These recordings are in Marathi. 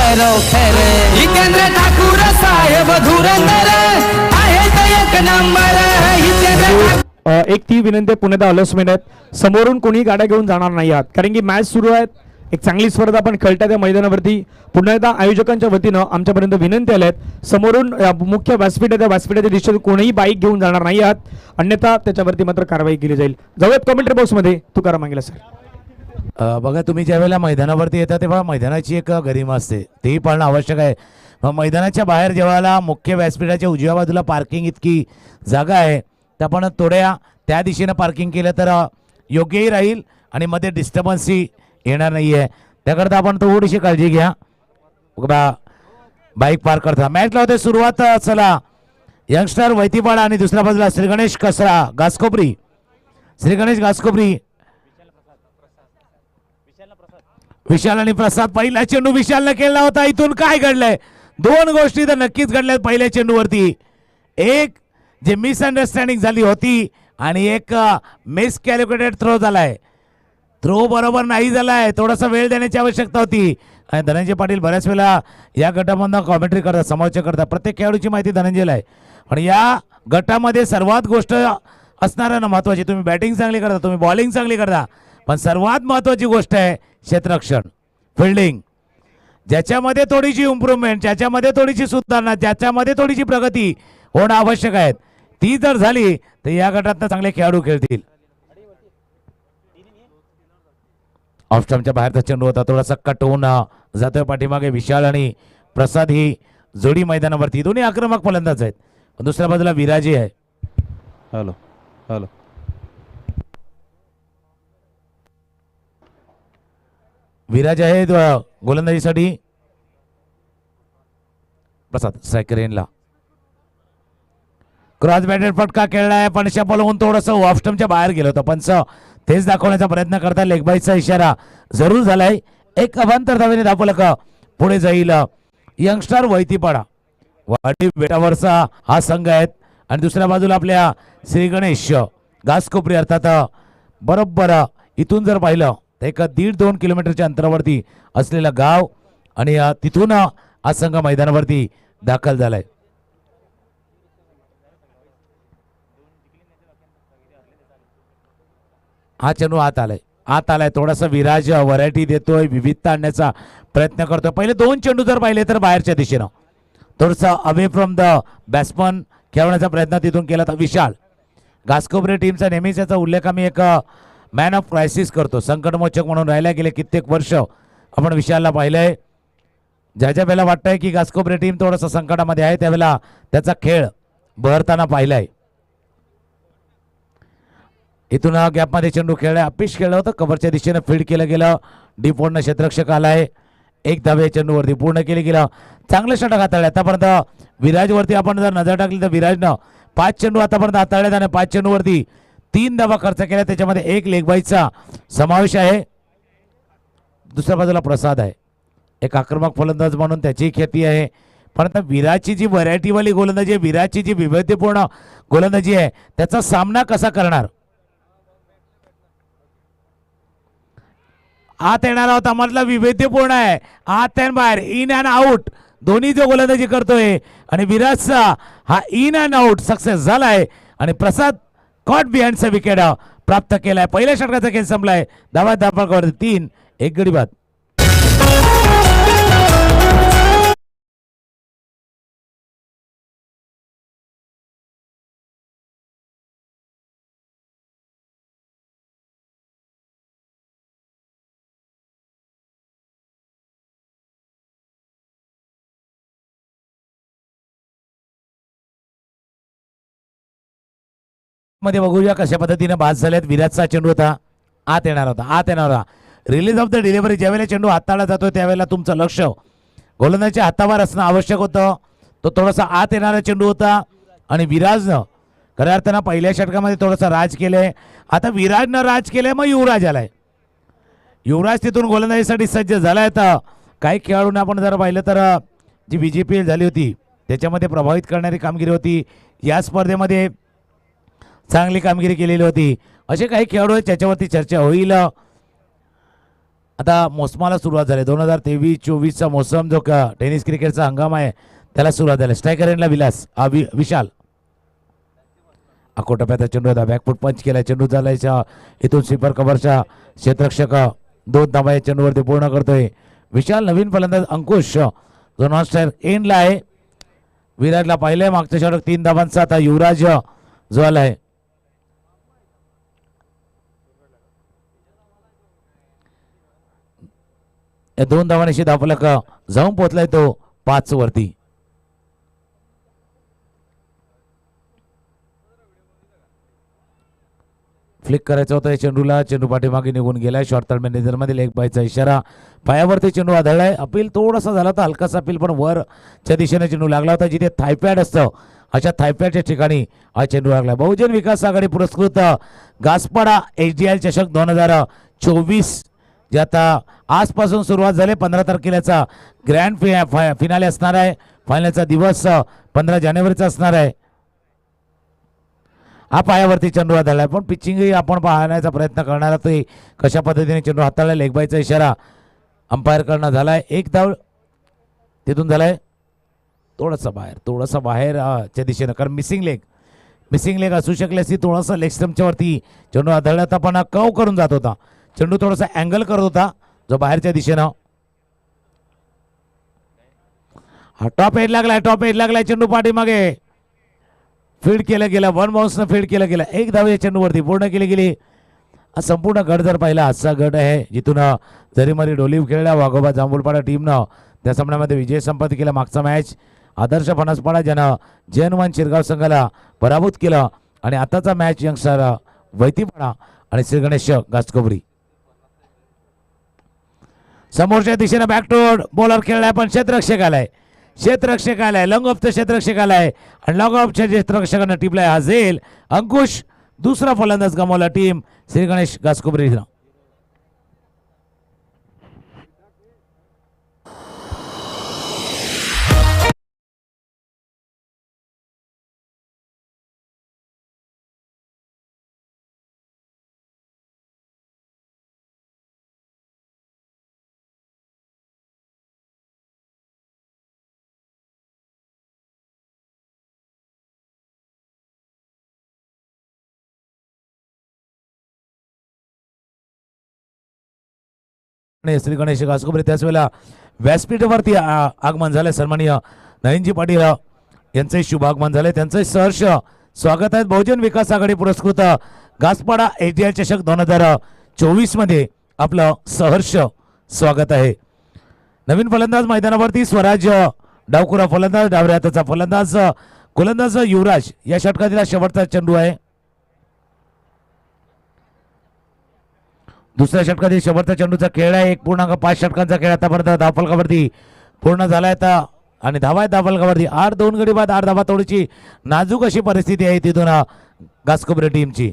भैरव खरे जितेंद्र ठाकूर साहेब धुरंधर आहेत एक नंबर जितेंद्र एक ती विनंती पुण्यात अलॉसमेंट आहेत समोरून कोणी गाड्या घेऊन जाणार नाही आहात कारण की मॅच सुरू आहेत एक चांगली स्पर्धा आपण खेळता त्या मैदानावरती पुन्हा एकदा आयोजकांच्या वतीनं आमच्यापर्यंत विनंती आल्या आहेत समोरून मुख्य व्यासपीठ आहे त्या व्यासपीठाच्या दिशेने कोणीही बाईक घेऊन जाणार नाही आहात अन्यथा त्याच्यावरती मात्र कारवाई केली जाईल जाऊयात कमेंट्री बॉक्समध्ये तुकाराम मांगेला सर बघा तुम्ही ज्या वेळेला मैदानावरती येता तेव्हा मैदानाची एक गरिमा असते तेही पाळणं आवश्यक आहे मग मैदानाच्या बाहेर जेव्हा मुख्य व्यासपीठाच्या उजव्या बाजूला पार्किंग इतकी जागा आहे तर आपण थोड्या त्या दिशेनं पार्किंग केलं तर योग्यही राहील आणि मध्ये डिस्टर्बन्सही येणार नाही आहे त्याकरता आपण थोडीशी काळजी घ्या बघा बाईक पार्क करता मॅच लावते सुरुवात चला यंगस्टर वैतीपाडा आणि दुसऱ्या बाजूला श्री गणेश कसरा घासकोपरी श्री गणेश घासकोपरी विशाल आणि प्रसाद पहिला चेंडू विशालने खेळला होता इथून काय घडलंय दोन गोष्टी तर नक्कीच घडल्यात पहिल्या चेंडूवरती एक जे मिसअंडरस्टँडिंग झाली होती आणि एक मिसकॅल्क्युलेटेड थ्रो झालाय थ्रो बरोबर नाही झालाय थोडासा वेळ देण्याची आवश्यकता होती आणि धनंजय पाटील बऱ्याच वेळा या गटामधून कॉमेंट्री करतात समालोचन करतात प्रत्येक खेळाडूची माहिती धनंजयला आहे पण या गटामध्ये सर्वात गोष्ट असणार आहे ना महत्त्वाची तुम्ही बॅटिंग चांगली करता तुम्ही बॉलिंग चांगली करता पण सर्वात महत्त्वाची गोष्ट आहे क्षेत्ररक्षण फिल्डिंग ज्याच्यामध्ये थोडीशी इम्प्रूव्हमेंट ज्याच्यामध्ये थोडीशी सुधारणा ज्याच्यामध्ये थोडीशी प्रगती होणं आवश्यक आहे ती जर झाली तर या गटात चांगले खेळाडू खेळतील ऑफस्टंपच्या बाहेरचा चेंडू होता थोडासा कट होऊन जातोय पाठीमागे विशाल आणि प्रसाद ही जोडी मैदानावरती दोन्ही आक्रमक फलंदाज आहेत दुसऱ्या बाजूला विराजी आहे हॅलो हॅलो विराज आहे गोलंदाजीसाठी प्रसाद स्ट्रायकरेनला क्रॉस बॅटेड फटका खेळलाय पण शपल होऊन थोडंसं ऑफस्टंपच्या बाहेर गेलं होतं पण तेच दाखवण्याचा प्रयत्न करता लेगबाईचा इशारा जरूर झालाय एक अभांतर धावेने दाखवलं पुढे जाईल यंगस्टर वैतीपाडा वाडी बेटावरचा हा संघ आहेत आणि दुसऱ्या बाजूला आपल्या श्री गणेश घासकोपरी अर्थात बरोबर इथून जर पाहिलं तर एक 1.5-2 किलोमीटरच्या अंतरावरती असलेलं गाव आणि तिथून हा संघ मैदानावरती दाखल झालाय हा चेंडू आत आलाय थोडासा विराज व्हरायटी देतोय विविधता आणण्याचा प्रयत्न करतोय पहिले दोन चेंडू जर पाहिले तर बाहेरच्या दिशेनं थोडंसं अवे फ्रॉम द बॅट्समन खेळवण्याचा प्रयत्न तिथून केला तर विशाल घासकोपरे टीमचा नेहमीच याचा उल्लेख आम्ही एक मॅन ऑफ क्रायसिस करतो संकटमोचक म्हणून राहिल्या गेले कित्येक वर्ष आपण विशालला पाहिलंय ज्या ज्या वेळेला वाटतंय की घासकोपरे टीम थोडंसं संकटामध्ये आहे त्यावेळेला त्याचा खेळ बहरताना पाहिलाय इथून गॅपमध्ये चेंडू खेळलाय अपिश खेळलं होतं कव्हरच्या दिशेनं फील्ड केलं गेलं डीपवरनं क्षेत्ररक्षक आलाय एक धावे चेंडूवरती पूर्ण केले गेलं चांगलं षटक हाताळले आतापर्यंत विराजवरती आपण जर नजर टाकली तर विराजनं 5 चेंडू आतापर्यंत हाताळले आणि 5 चेंडूवरती 3 धावा खर्च केल्या त्याच्यामध्ये एक लेगबाईचा समावेश आहे दुसऱ्या बाजूला प्रसाद आहे एक आक्रमक फलंदाज म्हणून त्याची ख्याती आहे पण आता विराजची जी व्हरायटीवाली गोलंदाजी आहे विराजची जी विविधपूर्ण गोलंदाजी आहे त्याचा सामना कसा करणार आत येणारा होता म्हटलं विविधपूर्ण आहे आत अँड बाहेर इन अँड आउट दोन्ही जो गोलंदाजी करतोय आणि विराजचा हा इन अँड आउट सक्सेस झालाय आणि प्रसाद कॉट बिहाइंडचा विकेट प्राप्त केलाय पहिल्या षटकाचा खेळ संपलाय धावा धापा 3 एक गडी बाद मध्ये बघूया कशा पद्धतीने बाद झाल्यात विराजचा चेंडू होता आत येणार रिलीज ऑफ द डिलिव्हरी ज्यावेळेला चेंडू हाताळला जातो त्यावेळेला तुमचं लक्ष गोलंदाजाच्या हातावर असणं आवश्यक होतं तो थोडासा आत येणारा चेंडू होता आणि विराजनं खऱ्या अर्थानं पहिल्या षटकामध्ये थोडासा राज केलंय आता विराजनं राज केलंय मग युवराज आलाय युवराज तिथून गोलंदाजीसाठी सज्ज झालाय तर काही खेळाडूंना आपण जर पाहिलं तर जी BJPL झाली होती त्याच्यामध्ये प्रभावित करणारी कामगिरी होती या स्पर्धेमध्ये चांगली कामगिरी केलेली होती असे काही खेळाडू आहेत ज्याच्यावरती चर्चा होईल आता मोसमाला सुरुवात झाली. 2023-24चा मोसम जो का टेनिस क्रिकेटचा हंगाम आहे त्याला सुरुवात झाली. स्ट्रायकर एंडला विशाल अकोटप्याचा चेंडू होता. बॅकफूट पंच केला. चेंडू चालायचा इथून स्वीपर कव्हरच्या क्षेत्ररक्षक 2 धावा या चेंडूवरती पूर्ण करतोय विशाल. नवीन फलंदाज अंकुश जो नॉन स्ट्रायकर एंडला आहे. विराटला पाहिलंय मागच्या षटक 3 धावांचा. आता युवराज जो आलाय या 2 धावांशी धावफलक जाऊन पोहोचलाय तो 5 वरती. फ्लिक करायचा होता या चेंडूला. चेंडू पाठीमागे निघून गेलाय. शॉर्ट थर्ड मॅनेजर मध्ये लेग बायचा इशारा. पायावरती चेंडू आदळलाय. अपील थोडासा झाला होता, हलकासा अपील, पण वरच्या दिशेने चेंडू लागला होता. जिथे थायपॅड असतं अशा थायपॅडच्या ठिकाणी हा चेंडू लागला. बहुजन विकास आघाडी पुरस्कृत गासपाडा HDL चषक 2024 जे आता आजपासून सुरुवात झाले. 15 तारखेलाचा ग्रँड फिनाले असणार आहे. फायनलचा दिवस 15 जानेवारीचा असणार आहे. हा पायावरती चेंडू हाताळलाय, पण पिचिंगही आपण पाहण्याचा प्रयत्न करणार आहोत कशा पद्धतीने चेंडू हाताळला. लेगबायचा इशारा अंपायर करणं झालाय. 1 धाव तिथून झालाय थोडंसं बाहेर च्या दिशेनं, कारण मिसिंग लेग असू शकले असती. थोडासा लेग स्टम्पच्या वरती चेंडू हाताळला होता, पण कव करून जात होता. चेंडू थोडासा अँगल करत होता जो बाहेरच्या दिशेनं. हा टॉप एज लागलाय चेंडू पाठीमागे फीड केलं गेलं. 1 बाउन्सनं फीड केलं गेलं. 1 धाव या चेंडूवरती पूर्ण केली गेली. हा संपूर्ण गट जर पाहिला आजचा गट आहे जिथून जरीमरी डोलीव खेळला वाघोबा जांभूळपाडा टीमनं त्या सामन्यामध्ये विजय संपादित केला. मागचा मॅच आदर्श फणसपाडा ज्यानं जयनुमान शिरगाव संघाला पराभूत केलं, आणि आताचा मॅच यंगस्टर वैतीपाडा आणि श्री गणेश घासकोपरी. समोरच्या दिशेनं बॅकटोड बॉलर खेळलाय, पण क्षेत्ररक्षक आलाय लॉंग ऑफचं क्षेत्ररक्षक आलाय, आणि लॉंग ऑफच्या क्षेत्ररक्षकानं टिपलाय हा झेल. अंकुश दुसरा फलंदाज गमावला टीम श्री गणेश घासकोपरी. श्री गणेश घासकोपरी त्याच वेळेला व्यासपीठावरती आगमन झालंय. सन्माननीय नयनजी पाटील यांचे शुभ आगमन झाले. त्यांचे सहर्ष स्वागत आहे. बहुजन विकास आघाडी पुरस्कृत गासपाडा HDL चषक 2024 मध्ये आपलं सहर्ष स्वागत आहे. नवीन फलंदाज मैदानावरती स्वराज डावकुरा फलंदाज, डावऱ्या हाताचा फलंदाज गोलंदाज युवराज. या षटकातील शेवटचा चेंडू आहे. दुसऱ्या षटकातील शेवटचा चेंडूचा खेळ आहे. 1.5 षटकांचा खेळ आतापर्यंत धावफलकावरती पूर्ण झालाय. आणि धावा आहेत धावफलकावरती 8 गडी बाद 8 धावा. थोडीशी नाजूक अशी परिस्थिती आहे तिथून घासकोपरी टीमची.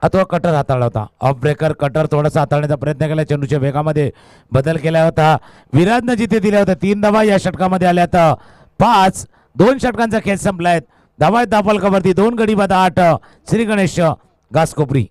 हा तो कटर हाताळला होता. ऑफ ब्रेकर कटर थोडासा हाताळण्याचा प्रयत्न केला. चेंडूच्या वेगामध्ये बदल केला होता. विराजनं जिथे दिल्या होत्या 3 धावा या षटकामध्ये आल्या आता 5. 2 षटकांचा खेळ संपलाय. धावा आहेत धावफलकावरती 2 गडी बाद 8 श्री गणेश घासकोपरी.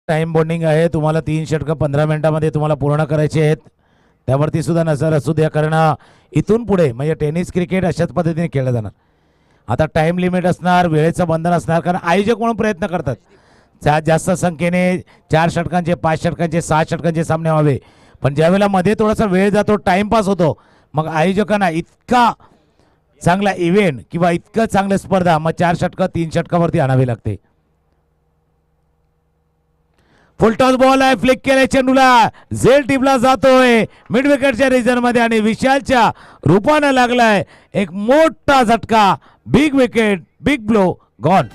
टाइम बॉन्डिंग आहे. तुम्हाला 3 षटकं 15 मिनिटांमध्ये तुम्हाला पूर्ण करायचे आहेत. त्यावरती सुद्धा नजर असू द्या, कारण इथून पुढे म्हणजे टेनिस क्रिकेट अशाच पद्धतीने खेळलं जाणार. आता टाइम लिमिट असणार, वेळेचं बंधन असणार, कारण आयोजक म्हणून प्रयत्न करतात जास्त संख्येने 4 षटकांचे 5 षटकांचे 6 षटकांचे सामने व्हावे. पण ज्यावेळेला मध्ये थोडासा वेळ जातो, टाइमपास होतो, मग आयोजकांना इतका चांगला इव्हेंट किंवा इतकं चांगलं स्पर्धा मग 4 षटकं 3 षटकावरती आणावी लागते. फुलटॉस बॉल आहे. फ्लिक केले चेंडूला. झेल टिपला जातोय मिड विकेटच्या रिजन मध्ये, आणि विशालच्या रूपाने लागलाय एक मोठा झटका. Big wicket, big blow gone.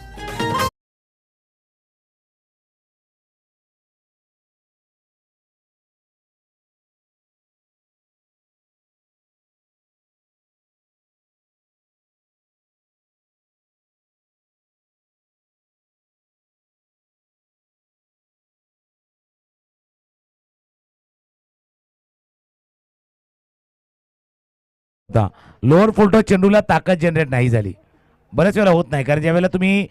होता. लोअर फुलटॉस चेंडूला ताकद जनरेट नाही झाली. बऱ्याच वेळा होत नाही, कारण ज्यावेळेला तुम्ही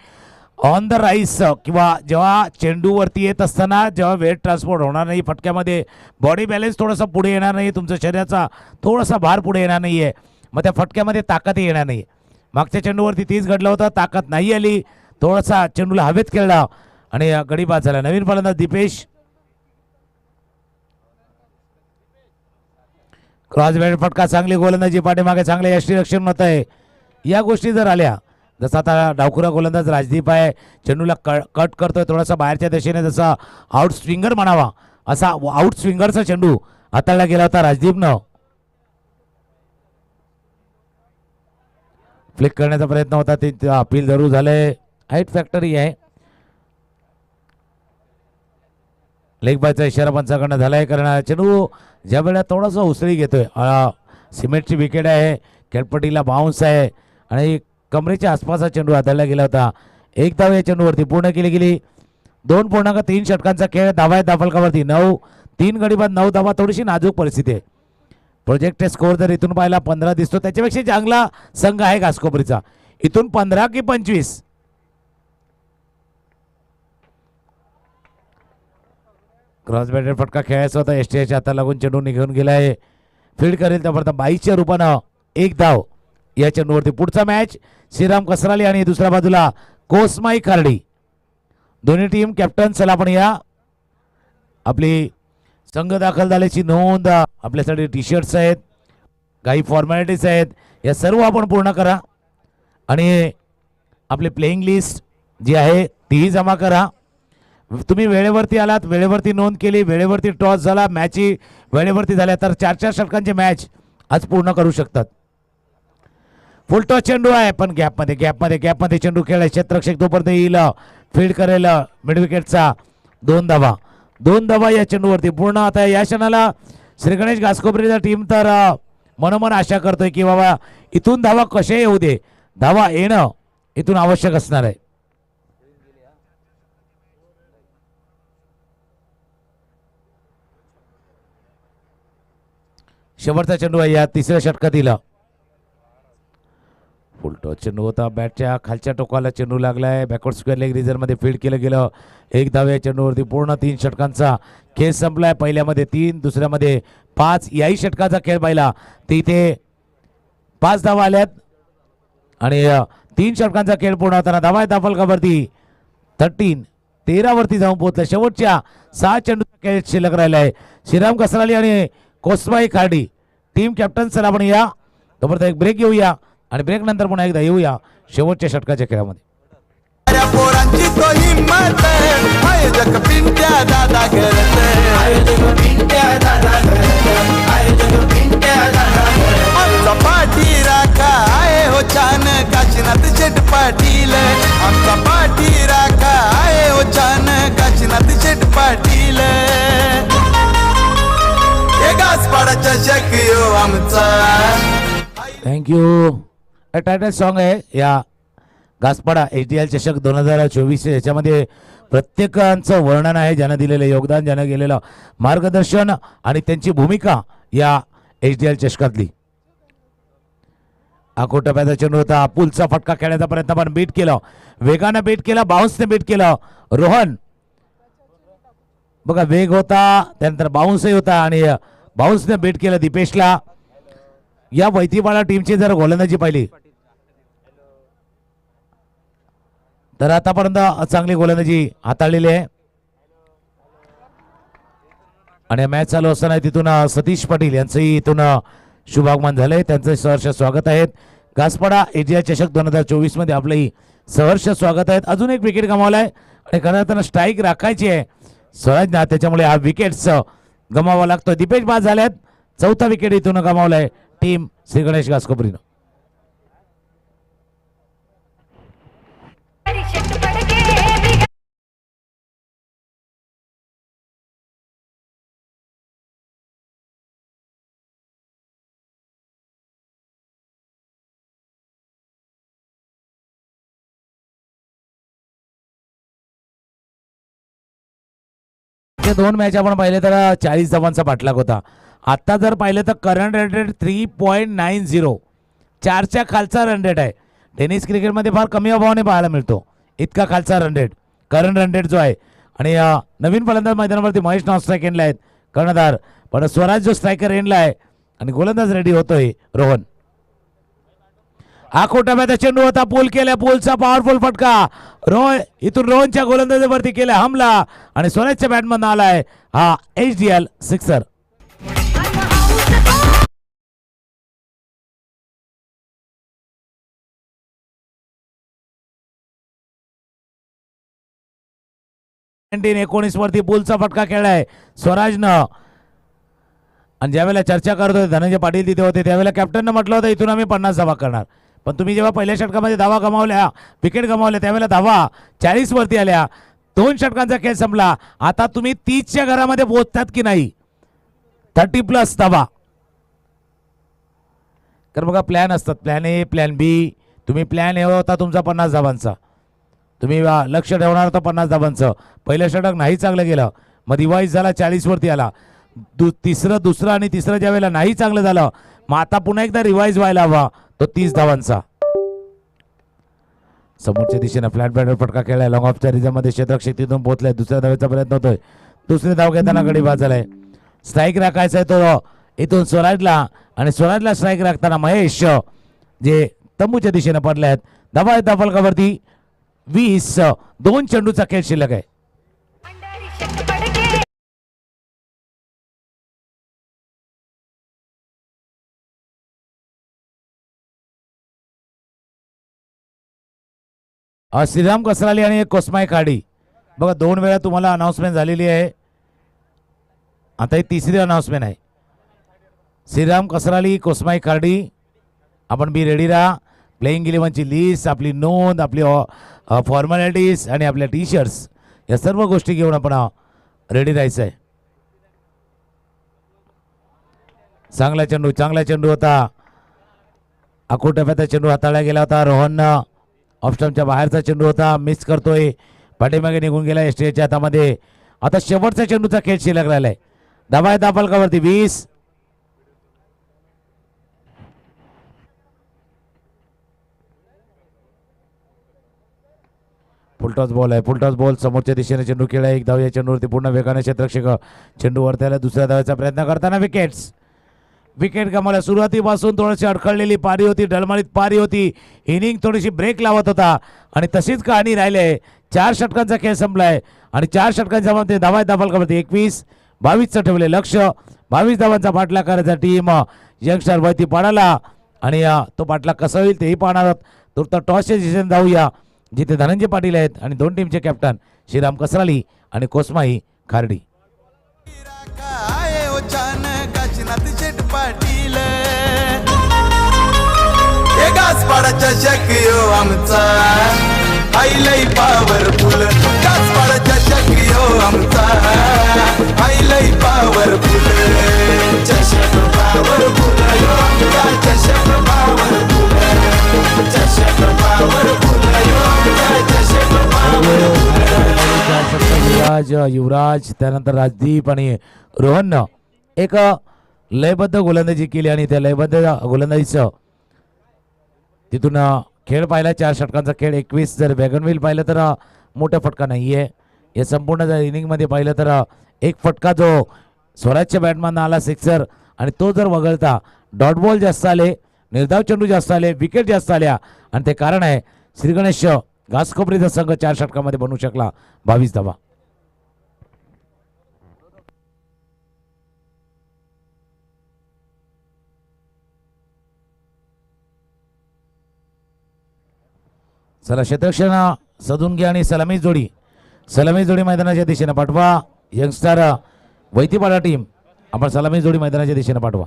ऑन द राईस किंवा जेव्हा चेंडूवरती येत असताना जेव्हा वेट ट्रान्सपोर्ट होणार नाही फटक्यामध्ये, बॉडी बॅलन्स थोडासा पुढे येणार नाही, तुमच्या शरीराचा थोडासा भार पुढे येणार नाही आहे, मग त्या फटक्यामध्ये ताकदही येणार नाही. मागच्या चेंडूवरती तीच घडलं होतं, ताकद नाही आली, थोडासा चेंडूला हवेत खेळला आणि गडी बाद झाला. नवीन फलंदाज दीपेश. क्रॉस बॅट फटका, चांगली गोलंदाजी, पाठीमागे चांगले यष्टीरक्षण होत आहे. या गोष्टी जर आल्या, जसा आता डावखुरा गोलंदाज राजदीप आहे, चेंडूला कट करतोय थोडासा बाहेरच्या दिशेने, जसा आउट स्विंगर म्हणावा असा आउट स्विंगरचा चेंडू हाताळला गेला होता राजदीपनं. फ्लिक करण्याचा प्रयत्न होता, ते अपील जरूर झालंय. हाईट फॅक्टरी आहे. लेग बायचा इशारा पंचाकडनं झालाय, कारण चेंडू ज्या वेळेला थोडासा उसळी घेतोय, सिमेंटची विकेट आहे, खेळपट्टीला बाउन्स आहे आणि कमरेच्या आसपासचा चेंडू हाताळला गेला होता. एक धाव या चेंडूवरती पूर्ण केली गेली. 2.3 षटकांचा खेळ, धावा आहेत धाफलकावरती 9, 3 गडी बाद 9 धावा. थोडीशी नाजूक परिस्थिती आहे. प्रोजेक्टेड स्कोअर जर इथून पाहायला 15 दिसतो, त्याच्यापेक्षा चांगला संघ आहे घासकोपरीचा. इथून 15 की 25. क्रॉस बॅटेड फटका खेळायचा होता, एसटीआयच्या हाताला लागून चेंडू निघून गेला आहे. फील्ड करेल त्यापर्यंत 22च्या रूपानं 1 धाव या चेंडूवरती. पुढचा मॅच श्रीराम कसराली आणि दुसऱ्या बाजूला कोसमाई खार्डी. दोन्ही टीम कॅप्टन. चला आपण या आपली संघ दाखल झाल्याची नोंद, आपल्यासाठी टी शर्ट्स आहेत, काही फॉर्मॅलिटीज आहेत, या सर्व आपण पूर्ण करा आणि आपली प्लेइंग लिस्ट जी आहे तीही जमा करा. तुम्ही वेळेवरती आलात, वेळेवरती नोंद केली, वेळेवरती टॉस झाला, मॅची वेळेवरती झाल्या तर 4-4 षटकांचे मॅच आज पूर्ण करू शकतात. फुल टॉस चेंडू आहे, पण गॅपमध्ये चेंडू खेळाय. क्षेत्ररक्षक तोपर्यंत येईल, फील्ड करेल मिड विकेटचा. 2 धावा या चेंडूवरती पूर्ण. आता या क्षणाला श्री गणेश घासकोपरीचा टीम तर मनोमन आशा करतोय की बाबा इथून धावा कसे येऊ दे, धावा येणं इथून आवश्यक असणार आहे. शेवटचा चेंडू आहे या तिसऱ्या षटकातील. फुल टॉस चेंडू होता, बॅटच्या खालच्या टोकाला चेंडू लागलाय. बॅकवर्ड स्क्वेअर लेग रिझर्व मध्ये फील्ड केलं गेलं. 1 धाव या चेंडूवरती पूर्ण. 3 षटकांचा खेळ संपलाय. पहिल्यामध्ये 3, दुसऱ्यामध्ये 5. याही षटकाचा खेळ पाहिला ते इथे 5 धावा आल्यात आणि 3 षटकांचा खेळ पूर्ण होताना धावा आहेत दाफलकावरती 13 वरती जाऊन पोहोचला. शेवटच्या 6 चेंडूचा खेळ शिल्लक राहिलाय. श्रीराम कसराली आणि कोसमाई खार्डी टीम कॅप्टन. चला आपण या तोपर्यंत एक ब्रेक घेऊया आणि ब्रेक नंतर पुन्हा एकदा येऊया शेवटच्या षटकाच्या खेळामध्ये. पोरांची तो हिम्मत, आयोजक पिंट्या दादा करत, आमचा पाठी राखा आहे हो छान काशीनाथ शेट पाटील. आमचा पाठी राखा आहे हो छान काशीनाथ शेट पाटील. घासपाडाच्या शक्यो आमचा. थँक्यू. टायटल सॉन्ग आहे या घासपाडा HDL चषक 2024. याच्यामध्ये प्रत्येकांचं वर्णन आहे, ज्यानं दिलेलं योगदान, ज्यानं गेलेलं मार्गदर्शन आणि त्यांची भूमिका या HDL चषकातली. टप्प्याचा चेंडू होता, पुलचा फटका खेळण्याचा प्रयत्न पण बीट केलं, वेगानं बीट केला, बाउन्सने बीट केलं. रोहन बघा, वेग होता, त्यानंतर बाउन्सही होता आणि बाउन्सने बीट केलं दीपेशला. या वैतीबाळा टीमची जर गोलंदाजी पाहिली तर आतापर्यंत चांगली गोलंदाजी हाताळलेली आहे आणि मॅच चालू असताना तिथून सतीश पाटील यांचंही इथून शुभागमन झालंय. त्यांचं सहर्ष स्वागत आहे. घासपाडा HDL चषक 2024 मध्ये आपलंही सहर्ष स्वागत आहे. अजून एक विकेट गमावलाय आणि खरं स्ट्राईक राखायची आहे सहज ना, त्याच्यामुळे हा विकेट्स गमावा लागतो. दीपेश बाद झाल्यात. 4था विकेट इथून गमावलाय टीम श्री गणेश घासकोपरीनं. दोन मॅच आपण पाहिले तर 40 धावांचा पाठलाग होता. आत्ता जर पाहिलं तर करंट रन रेट 3.90, 4च्या खालचा रन रेट आहे. टेनिस क्रिकेटमध्ये फार कमी अभावाने पाहायला मिळतो इतका खालचा run rate, current run rate जो आहे. आणि नवीन फलंदाज मैदानावरती महेश नॉन स्ट्राईक एंडला आहेत कर्णधार, पण स्वराज जो स्ट्रायकर एंडला आहे आणि गोलंदाज रेडी होतोय रोहन. आखोटाब्याचा चेंडू होता, पूल केला, पूलचा पॉवरफुल फटका. इथून रोहनच्या गोलंदाजीवरती केला हमला आणि स्वराजच्या बॅटमधून आलाय हा HDL सिक्सर. वरती पूलचा फटका खेळलाय स्वराजनं. आणि ज्यावेळेला चर्चा करत होते धनंजय पाटील तिथे होते त्यावेळेला कॅप्टननं म्हटलं होतं इथून आम्ही 50 धावा करणार, पण तुम्ही जेव्हा पहिल्या षटकामध्ये धावा गमावल्या, विकेट गमावल्या, त्यावेळेला धावा 40 वरती आल्या. 2 षटकांचा खेळ संपला. आता तुम्ही 30च्या घरामध्ये पोहोचतात की नाही, 30+ धावा. तर बघा प्लॅन असतात, प्लॅन ए, प्लॅन बी. तुम्ही प्लॅन ए होता तुमचा 50 धावांचा, तुम्ही लक्ष ठेवणार होता 50 धावांचं. पहिलं षटक नाही चांगलं गेलं, मग रिवाईज झाला, 40 वरती आला. दुसरं आणि तिसरं ज्या वेळेला नाही चांगलं झालं, मग आता पुन्हा एकदा रिवाईज व्हायला हवा तो 30 धावांचा. समोरच्या दिशेने फ्लॅट बॅटर फटका खेळलाय, लॉंग ऑफच्या रिझममध्ये क्षेत्ररक्षक तिथून पोहोचलाय. दुसऱ्या धावेचा प्रयत्न होतोय, दुसरी धाव घेताना गडी बाद झालाय. स्ट्राईक राखायचा आहे तो इथून स्वराजला, आणि स्वराजला स्ट्राईक राखताना महेश जे तंबूच्या दिशेने पडले आहेत. धावा आहेत फलकावरती 20. 2 चेंडूचा खेळ शिल्लक आहे. श्रीराम कसराली आणि एक कोस्माई खाडी. बघा 2 वेळा तुम्हाला अनाउन्समेंट झालेली आहे, आता ही तिसरी अनाउन्समेंट आहे. श्रीराम कसराली, कोस्माई खाडी, आपण बी रेडी राहा. प्लेइंग 11ची लिस्ट, आपली नोंद, आपली फॉर्मॅलिटीज आणि आपल्या टी-शर्ट्स या सर्व गोष्टी घेऊन आपण रेडी राहायचं आहे. चांगला चेंडू होता. अकोटप्याचा चेंडू हाताळला गेला होता. रोहन ऑफस्टम्पच्या बाहेरचा चेंडू होता, मिस करतोय, पाठीमागे निघून गेला एसटीएच्या हातामध्ये. आता शेवटचा चेंडूचा खेळ शिल्लक राहिलाय. धावा आहे फलकावरती 20. फुलटॉस बॉल आहे, फुलटॉस बॉल. समोरच्या दिशेने चेंडू खेळला, 1 धाव या चेंडूवरती. पूर्ण वेगाने क्षेत्ररक्षक चेंडू वरत्याला दुसऱ्या धावेचा प्रयत्न करताना विकेट गमावल्या. सुरुवातीपासून थोडीशी अडखळलेली पारी होती, डळमळीत पारी होती. इनिंग थोडीशी ब्रेक लावत होता आणि तशीच कहाणी राहिली. 4 षटकांचा खेळ संपलाय आणि 4 षटकांच्या मध्ये धावा आहेत फलकावरती 21. 22चं ठेवले लक्ष. 22 धावांचा पाठलाग करायचा टीम यंगस्टर वरती पडाला आणि तो पाठलाग कसा होईल तेही पाहणार आहोत. तर टॉसच्या दिशेने जाऊया जिथे धनंजय पाटील आहेत आणि 2 टीमचे कॅप्टन श्रीराम कसराली आणि कोस्माई खार्डी. पाटील गासपाडाच्या शक्यो आमचा आईलई पॉवरफुल. गासपाडाच्या शक्यो आमचा आईलई पॉवरफुल. चषक पॉवरफुल, चषक पॉवरफुल, चषक पॉवरफुल, चषक पॉवरफुल. युवराज त्यानंतर राजदीप आणि रोहन एक लयबद्ध गोलंदाजी केली आणि त्या लयबद्ध गोलंदाजीचं तिथून खेळ पाहिला. 4 षटकांचा खेळ 21. जर वॅगनव्हील पाहिलं तर मोठा फटका नाही आहे. या संपूर्ण जर इनिंगमध्ये पाहिलं तर एक फटका जो स्वराजच्या बॅटमॅन आला सिक्सर, आणि तो जर वगळता डॉट बॉल जास्त आले, निर्धाव चेंडू जास्त आले, विकेट जास्त आल्या, आणि ते कारण आहे श्रीगणेश घासकोपरीचा संघ 4 षटकामध्ये बनवू शकला 22 धावा. चला क्षेत्ररक्षण सदून घ्या आणि सलामी जोडी मैदानाच्या दिशेने पाठवा. यंगस्टर वैतीपाडा टीम आपण सलामी जोडी मैदानाच्या दिशेने पाठवा.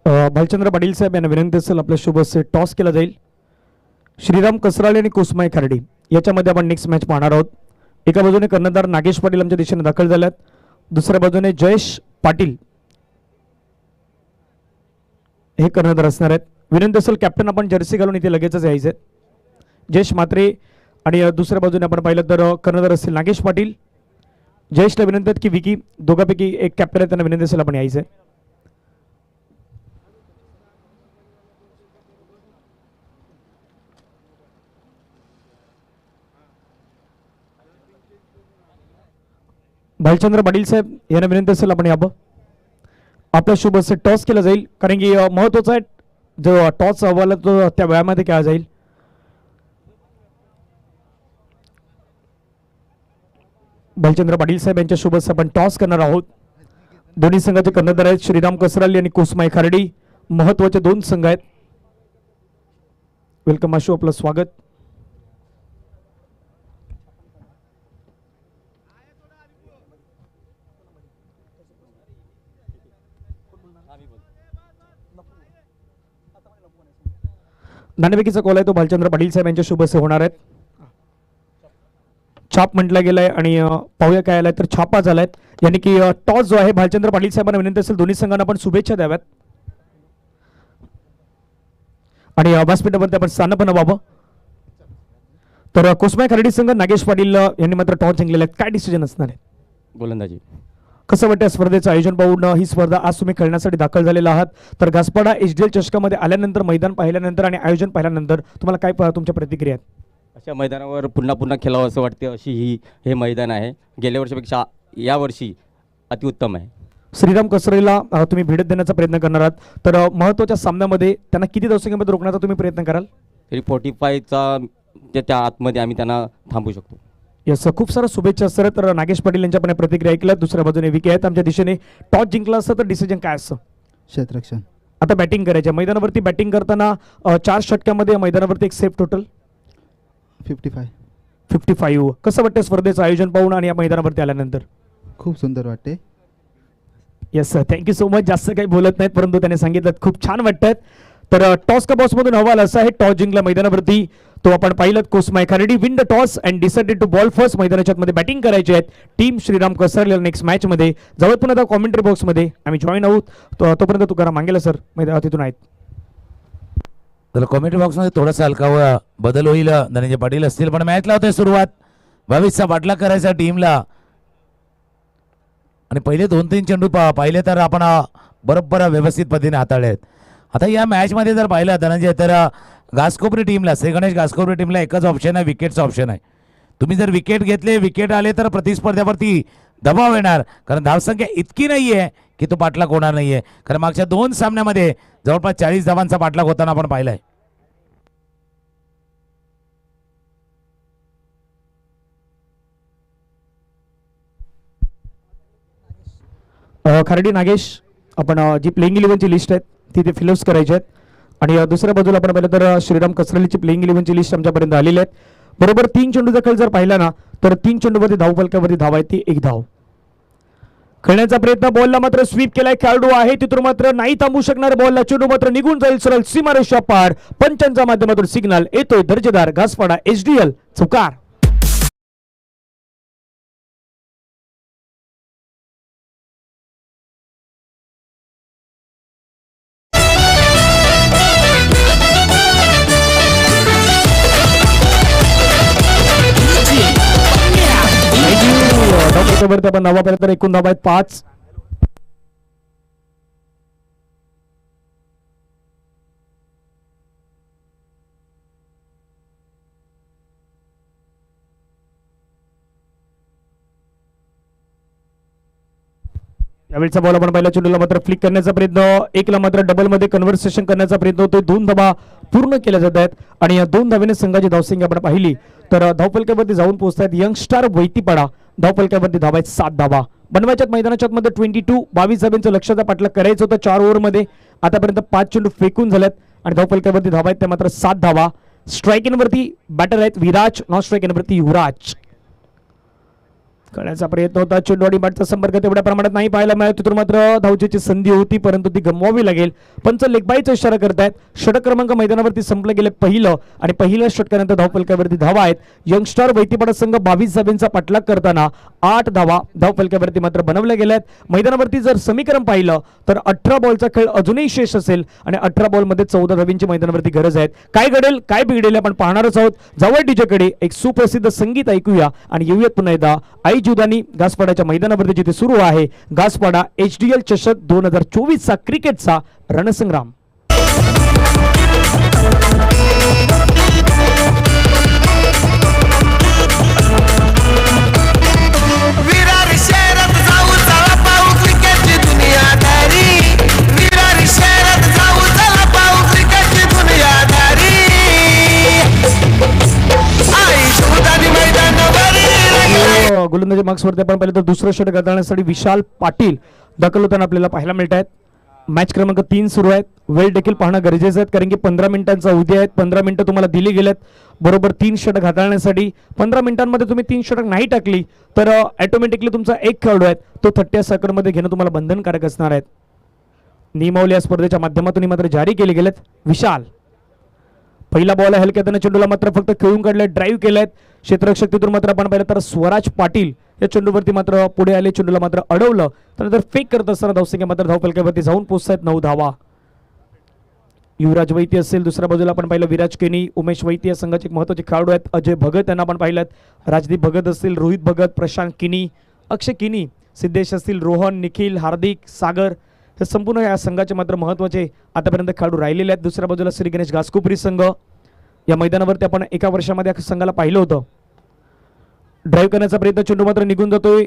भालचंद्र पाटील साहेब यांना विनंती असेल आपल्या शुभ हस्ते टॉस केला जाईल. श्रीराम कसराळे आणि कोस्माई खार्डी याच्यामध्ये आपण नेक्स्ट मॅच पाहणार आहोत. एका बाजूने कर्णधार नागेश पाटील आमच्या दिशेने दाखल झाल्यात, दुसऱ्या बाजूने जयेश पाटील हे कर्णधार असणार आहेत. विनंती असेल कॅप्टन आपण जर्सी घालून इथे लगेचच यायचे. जयेश मात्रे आणि दुसऱ्या बाजूने आपण पाहिलं तर कर्णधार असतील नागेश पाटील. जयेशला विनंती की विकी दोघांपैकी एक कॅप्टन आहे, त्यांना विनंती असेल आपण यायचे. भालचंद्र पाटील साहेब यांना विनंती असेल आपण यावं. आपल्या शुभ असे टॉस केला जाईल, कारण की महत्त्वाचा आहे जो टॉस हवाला तो त्या वेळामध्ये केला जाईल. भालचंद्र पाटील साहेब यांच्या शुभ असे आपण टॉस करणार आहोत. दोन्ही संघाचे कर्णधार आहेत श्रीराम कसराली आणि कुसमाई खार्डी. महत्त्वाचे दोन संघ आहेत. वेलकम आशू, आपलं स्वागत. नाणेफेकीचा कॉल आहे तो भालचंद्र पाटील साहेब यांच्या शुभ असे होणार आहेत. छाप म्हटला गेलाय आणि पाहूया काय आलाय तर छापा झालाय. यानी की टॉस जो आहे भालचंद्र पाटील साहेबांना विनंती असेल दोन्ही संघांना आपण शुभेच्छा द्याव्यात आणि व्यासपीठावरती आपण स्थान पण व्हावं. तर कुसमाई खर्डी संघ नागेश पाटील यांनी मात्र टॉस जिंकलेला आहे. काय डिसिजन असणार आहे? गोलंदाजी. कसं वाटतं स्पर्धेचं आयोजन पाहून? ही स्पर्धा आज तुम्ही खेळण्यासाठी दाखल झालेला आहात, तर घासपाडा HDL चषकामध्ये आल्यानंतर मैदान पाहिल्यानंतर आणि आयोजन पाहिल्यानंतर तुम्हाला काय तुमच्या प्रतिक्रिया आहेत? अशा मैदानावर पुन्हा पुन्हा खेळावं असं वाटते, अशी हे मैदान आहे. गेल्या वर्षापेक्षा यावर्षी अतिउत्तम आहे. श्रीराम कसरेला तुम्ही भेट देण्याचा प्रयत्न करणार आहात, तर महत्त्वाच्या सामन्यामध्ये त्यांना किती धावसंख्येमध्ये रोखण्याचा तुम्ही प्रयत्न कराल? तरी 45चा त्या आतमध्ये आम्ही त्यांना थांबू शकतो. यस, खूप साऱ्या शुभेच्छा सर. तर नागेश पाटील यांच्यापर्यंत प्रतिक्रिया ऐकल्या. दुसऱ्या बाजूने विके आहेत आमच्या दिशेने. टॉस जिंकला असतं तर डिसिजन काय असतं? क्षेत्ररक्षण. आता बॅटिंग करायची आहे. मैदानावरती बॅटिंग करताना 4 षटक्यामध्ये मैदानावरती एक सेफ टोटल 55. कसं वाटतं स्पर्धेचं आयोजन पाहून आणि या मैदानावरती आल्यानंतर? खूप सुंदर वाटते. Yes sir, thank you so much. जास्त काही बोलत नाहीत, परंतु त्याने सांगितलं खूप छान वाटतात. तर टॉस का बॉसमधून अहवाल असा आहे, टॉस जिंकला मैदानावरती तो आपण पाहिलं. Kusmai Khardi win the toss and decided to bowl first. मैदानाच्या मध्ये बॅटिंग करायची आहेत team Shriram Kasarle. Next match मध्ये जवळ पुन्हा आता कॉमेंट्री बॉक्समध्ये आम्ही जॉईन आहोत. तोपर्यंत तुकाराम मांगेला सर तिथून आहेत. तर कॉमेंट्री बॉक्समध्ये थोडासा हलका बदल होईल. धनंजय पाटील असतील, पण मॅच लावतोय सुरुवात. 22चा बाटला करायचा टीमला आणि पहिले 2-3 चेंडू पाहिले तर आपण बरोबर व्यवस्थित पद्धतीने हाताळले आहेत. आता या मॅचमध्ये जर पाहिलं धनंजय तर घासकोपरी टीमला, श्री गणेश घासकोपरी टीमला एकच ऑप्शन आहे, विकेटचा ऑप्शन आहे. तुम्ही जर विकेट घेतले, विकेट आले तर प्रतिस्पर्ध्यावरती दबाव येणार, कारण धावसंख्या इतकी नाही आहे की तो पाठलाग होणार नाही आहे. कारण मागच्या 2 सामन्यामध्ये जवळपास 40 धावांचा पाठलाग होताना आपण पाहिलाय. खर्डी नागेश, आपण जी प्लेइंग 11ची लिस्ट आहे ती ते फिलअप्स करायची आहेत. आणि दुसऱ्या बाजूला आपण पाहिलं तर श्रीराम कसरलीची प्लेइंग 11ची लिस्ट आमच्यापर्यंत आलेली आहे. बरोबर 3 चेंडूचा खेळ जर पाहिला ना तर 3 चेंडूवरती धावफलकावरती धाव आहे ती 1 धाव. खेळण्याचा प्रयत्न, बॉलला मात्र स्वीप केलाय खेळाडू आहे तिथून मात्र नाही थांबू शकणार. बॉलला चेंडू मात्र निघून जाईल सरळ सीमारेषा पार. पंचांच्या माध्यमातून सिग्नल येतोय दर्जेदार. घासपाडा HDL चौकार. वरती आपण धावापर्यंत एकूण धावा आहेत 5. यावेळीचा बॉल आपण पहिल्या चेंडूला मात्र फ्लिक करण्याचा प्रयत्न, 1ला मात्र डबल मध्ये कन्व्हर्सेशन करण्याचा प्रयत्न होतोय. 2 धावा पूर्ण केल्या जात आहेत आणि या 2 धावेने संघाची धावसंख्या आपण पाहिली तर धावफलकावरती जाऊन पोहोचतायत यंगस्टार वैतीपाडा. धावफलकावरती धावा आहेत 7 धावा. बनवायच्यात मैदानाच्या मध्ये 22 धाव्यांचं लक्ष्याचा पाठलाग करायचं होतं 4 ओव्हरमध्ये. आतापर्यंत 5 चेंडू फेकून झाल्यात आणि धावफलकावरती धावा आहेत त्या मात्र 7 धावा. स्ट्राईक इनवरती बॅटर आहेत विराज, नॉन स्ट्राईक इनवरती युवराज. करण्याचा प्रयत्न होता, चेंडू आणि बॅटचा संपर्क तेवढ्या प्रमाणात नाही पाहायला मिळाला. तिथून मात्र धावचीची संधी होती परंतु ती गमवावी लागेल. पंच लेगबाईचा इशारा करतायत. षटक क्रमांक मैदानावरती संपलं गेले पहिलं आणि पहिल्या षटकानंतर धावफलकावरती धावा आहेत. यंगस्टार वैतीपाडा संघ 22 धावांचा पाठलाग करताना 8 धावा धावफलकावरती मात्र बनवल्या गेल्या आहेत. मैदानावरती जर समीकरण पाहिलं तर 18 बॉलचा खेळ अजूनही शेष असेल आणि 18 बॉलमध्ये 14 धावांची मैदानावरती गरज आहे. काय घडेल काय बिघडेल आपण पाहणारच आहोत. जवळ डीजेकडे एक सुप्रसिद्ध संगीत ऐकूया आणि येऊयात पुन्हा एकदा आई जुदानी घासपाड्याच्या मैदानावरती जिथे सुरू आहे घासपाडा HDL चषक 2024चा क्रिकेटचा रणसंग्राम. विरार शहर गोलंदाजी मार्क्सवरती आपण पाहिलं तर दुसरं षटक हाताळण्यासाठी विशाल पाटील दाखल होताना आपल्याला पाहायला मिळत आहेत. मॅच क्रमांक 3 सुरू आहेत. वेळ देखील पाहणं गरजेचं आहे कारण की 15 मिनिटांचा अवधी आहेत. 15 मिनिटं तुम्हाला दिली गेलेत बरोबर 3 षटक हाताळण्यासाठी. 15 मिनिटांमध्ये तुम्ही 3 षटक नाही टाकली तर ऑटोमॅटिकली तुमचा एक खेळाडू आहे तो 30 सेकंडमध्ये घेणं तुम्हाला बंधनकारक असणार आहेत. नियमावली या स्पर्धेच्या माध्यमातून मात्र जारी केले गेलेत. विशाल पहिला बॉल हलक्या हाताने चेंडूला मात्र फक्त खेळून काढले, ड्राईव्ह केलेत. क्षेत्ररक्षक तिथून मात्र आपण पाहिलं तर स्वराज पाटील या चेंडूवरती मात्र पुढे आले, चेंडूला मात्र अडवलं. त्यानंतर फेक करत असताना धावसंख्या मात्र धावफलकावरती जाऊन पोहोचतायत 9 धावा. युवराज वैती असेल, दुसऱ्या बाजूला आपण पाहिलं विराज केनी, उमेश वैती या संघाचे एक महत्त्वाचे खेळाडू आहेत. अजय भगत यांना आपण पाहिलं, राजदीप भगत असतील, रोहित भगत, प्रशांत किनी, अक्षय किनी, सिद्धेश असतील, रोहन, निखिल, हार्दिक, सागर हे संपूर्ण या संघाचे मात्र महत्त्वाचे आतापर्यंत खेळाडू राहिलेले आहेत. दुसऱ्या बाजूला श्री गणेश घासकोपरी संघ या मैदानावरती आपण एका वर्षामध्ये संघाला पाहिलं होतं. ड्राईव्ह करण्याचा प्रयत्न, चेंडू मात्र निघून जातोय.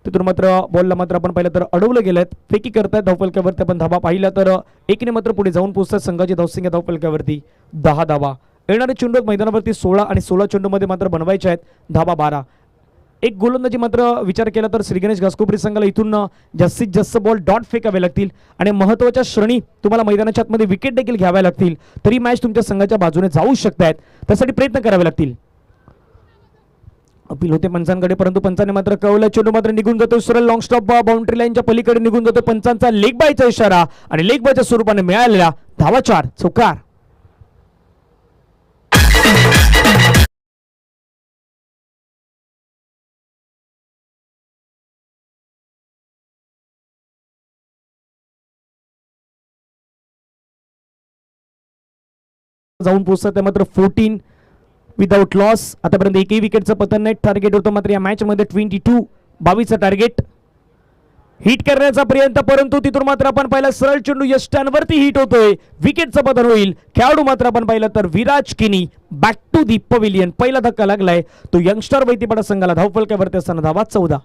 तिथून मात्र बॉलला मात्र आपण पाहिलं तर अडवलं गेलेत. फेकी करतायत धावफलकावरती आपण धाबा पाहिला तर एकने मात्र पुढे जाऊन पोहोचतात. संघाची धावसंख्या धावफलकावरती 10 धाबा. येणारे चेंडू मैदानावरती 16 आणि 16 चेंडूमध्ये मात्र बनवायचे आहेत धाबा 12. एक गोलंदाजी मात्र विचार केला तर श्री गणेश घासकोपरी संघाला इथून जास्तीत जास्त बॉल डॉट फेकावे लागतील आणि महत्त्वाच्या श्रेणी तुम्हाला मैदानाच्या आतमध्ये विकेट देखील घ्याव्या लागतील तरी मॅच तुमच्या संघाच्या बाजूने जाऊ शकतायत. त्यासाठी प्रयत्न करावे लागतील. अपील होते पंचांकडे परंतु पंचाने मात्र कळवलं. चेंडू मात्र निघून जातो सरळ लॉंग स्टॉप बाउंड्री लाईनच्या पलीकडे निघून जातो. पंचांचा लेग बायचा इशारा आणि लेग बायच्या स्वरूपाने मिळालेला धावा 4 चौकार. जाऊन पोहोचतात ते मात्र 14 विदाउट लॉस. आतापर्यंत एकही विकेटचं पतन नाही. टार्गेट होतं मात्र या मॅच मध्ये 22 टार्गेट हिट करण्याचा प्रयत्न परंतु तिथून मात्र आपण पाहिलं सरळ चेंडू यष्टांवरती हिट होतोय. विकेटचं पतन होईल. खेळाडू मात्र आपण पाहिलं तर विराज किनी बॅक टू दी पवेलियन. पहिला धक्का लागलाय तो यंगस्टर वैतीपाडा संघाला धावफलकावरती असताना धावा 14.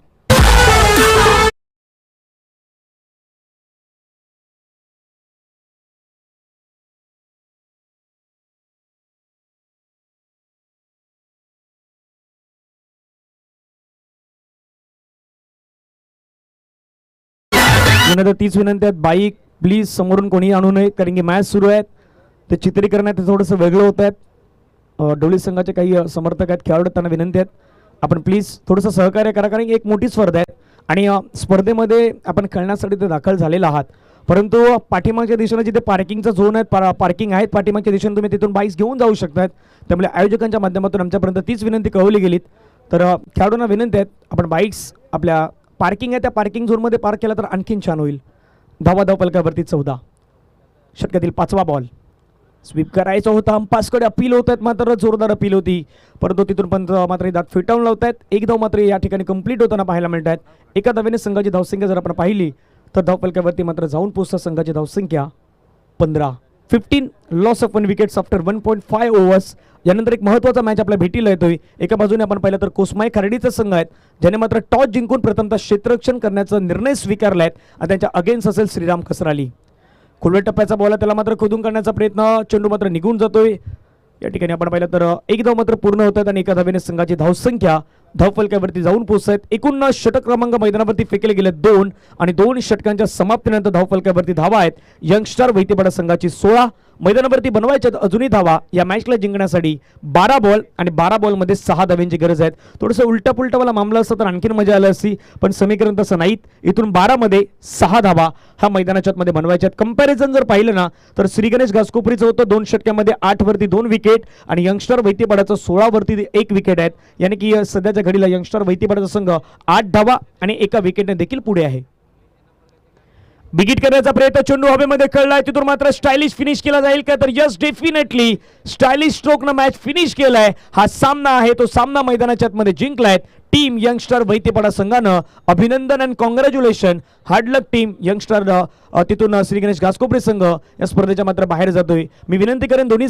विनंती 30 विनंती आहेत. बाईक प्लीज समोरून कोणी आणू नये कारण की मॅच सुरू आहेत. ते चित्रीकरणात थोडंसं वेगळं होत आहेत. डोली संघाचे काही समर्थक आहेत, खेळाडू त्यांना विनंती आहेत आपण प्लीज थोडंसं सहकार्य करा कारण एक मोठी स्पर्धा आहे आणि स्पर्धेमध्ये आपण खेळण्यासाठी ते दाखल झालेला आहात. परंतु पाठीमागच्या दिशेने जिथे पार्किंगचा झोन आहे, पार्किंग आहेत पाठीमागच्या दिशेने, तुम्ही तिथून बाईक्स घेऊन जाऊ शकतात. त्यामुळे आयोजकांच्या माध्यमातून आमच्यापर्यंत तीच विनंती कळवली गेलीत. तर खेळाडूंना विनंती आहेत आपण बाईक्स आपल्या पार्किंग आहे त्या पार्किंग झोनमध्ये पार्क केला तर आणखीन छान होईल. धावफलकावरती 14. षटकातील 5वा बॉल स्वीप करायचा होता. अंपासकडे अपील होत आहेत मात्र जोरदार अपील होती परंतु तिथून पण मात्र दात फिटावून लावत आहेत. एक धाव मात्र या ठिकाणी कंप्लीट होताना पाहायला मिळत आहेत. एका धावेने संघाची धावसंख्या जर आपण पाहिली तर धावफलकावरती मात्र जाऊन पोहोचतात संघाची धावसंख्या 15. 15 loss of 1 wickets after 1.5 overs. यानंतर एक महत्त्वाचा मॅच आपल्या भेटीला येतोय. एका बाजूने आपण पाहिलं तर कोसमाई खर्डीचा संघ आहेत ज्याने मात्र टॉस जिंकून प्रथमतः क्षेत्ररक्षण करण्याचा निर्णय स्वीकारलाय आणि त्यांच्या अगेन्स्ट असेल श्रीराम कसराली. खुलवे टप्प्याचा बॉल त्याला मात्र खोदून काढण्याचा प्रयत्न, चेंडू मात्र निघून जातोय. या ठिकाणी आपण पाहिलं तर एक धाव मात्र पूर्ण होतात आणि एका धावेने संघाची धावसंख्या धावफलकावरती जाऊन पोहोचत. एकूण षटक क्रमांक मैदानावरती फेकले गेले 2 आणि 2 षटकांच्या समाप्तीनंतर धावफलकावरती धावा आहेत. यंगस्टर वैतीपाडा संघाची 16. मैदानावरती बनवायच्या अजूनही धावा या मॅचला जिंकण्यासाठी 12 बॉल आणि 12 बॉलमध्ये 6 धाव्यांची गरज आहे. थोडंसं उलटा पुलटावाला मामला असता तर आणखीन मजा आली असती पण समीकरण तसं नाहीत. इथून 12 मध्ये 6 धावा हा मैदानाच्या आतमध्ये बनवायच्या आहेत. कंपॅरिझन जर पाहिलं ना तर श्री गणेश घासकोपरीचं होतं 2 षटक्यामध्ये 8 वरती 2 विकेट आणि यंगस्टर वैतीपाडाचं 16 वरती 1 विकेट आहेत. यानी की सध्याच्या घडीला यंगस्टर वैतीपाडाचा संघ 8 धावा आणि 1 विकेटने देखील पुढे आहे. बिगिट करण्याचा प्रयत्न, चेंडू हवेमध्ये खेळलाय तिथून मात्र स्टायलिश फिनिश केला जाईल का तर यस डेफिनेटली स्टायलिश स्ट्रोकनं मॅच फिनिश केलाय. हा सामना आहे तो सामना मैदानाच्या आतमध्ये जिंकलाय टीम यंगस्टर वैतीपाडा संघानं. अभिनंदन and congratulation. Hard luck team youngster. तिथून श्री गणेश घासकोपरी संघ या स्पर्धेच्या मात्र बाहेर जातोय. मी विनंती करेन दोन्ही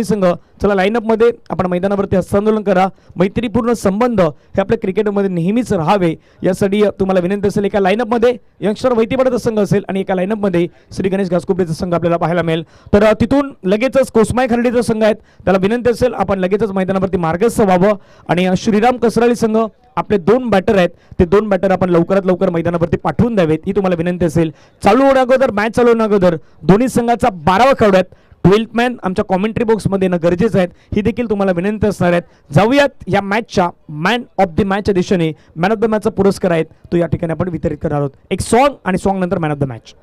संघ चला लाईनअप मध्ये आपण मैदानावरती हस्तांदोलन करा. मैत्रीपूर्ण संबंध हे आपल्या क्रिकेटमध्ये नेहमीच राहावे यासाठी तुम्हाला विनंती असेल. एका लाईनअप मध्ये यंगस्टर वैतीपाडाचा संघ असेल आणि एका लाईनअप मध्ये श्री गणेश घासकोपरीचा संघ आपल्याला पाहायला मिळेल. तर तिथून लगेचच कोसमाई खर्डीचा संघ आहेत त्याला विनंती असेल आपण लगेचच मैदानावरती मार्गस्थ व्हावं आणि श्रीराम कसराळी संघ आपले 2 बॅटर आहेत ते 2 बॅटर आपण लवकरात लवकर मैदानावरती पाठवून द्यावेत ही तुम्हाला विनंती असेल. चालू होण्याअगोदर मॅच चालू होण्याअगोदर दोन्ही संघाचा 12वा खेळाडू आहेत 12th मॅन आमच्या कॉमेंट्री बॉक्समध्ये येणं गरजेचं आहे ही देखील तुम्हाला विनंती असणार आहेत. जाऊयात या मॅचच्या मॅन ऑफ द मॅचच्या दिशेने. मॅन ऑफ द मॅचचा पुरस्कार आहेत तो या ठिकाणी आपण वितरित करणार आहोत. एक सॉन्ग आणि सॉन्ग नंतर मॅन ऑफ द मॅच.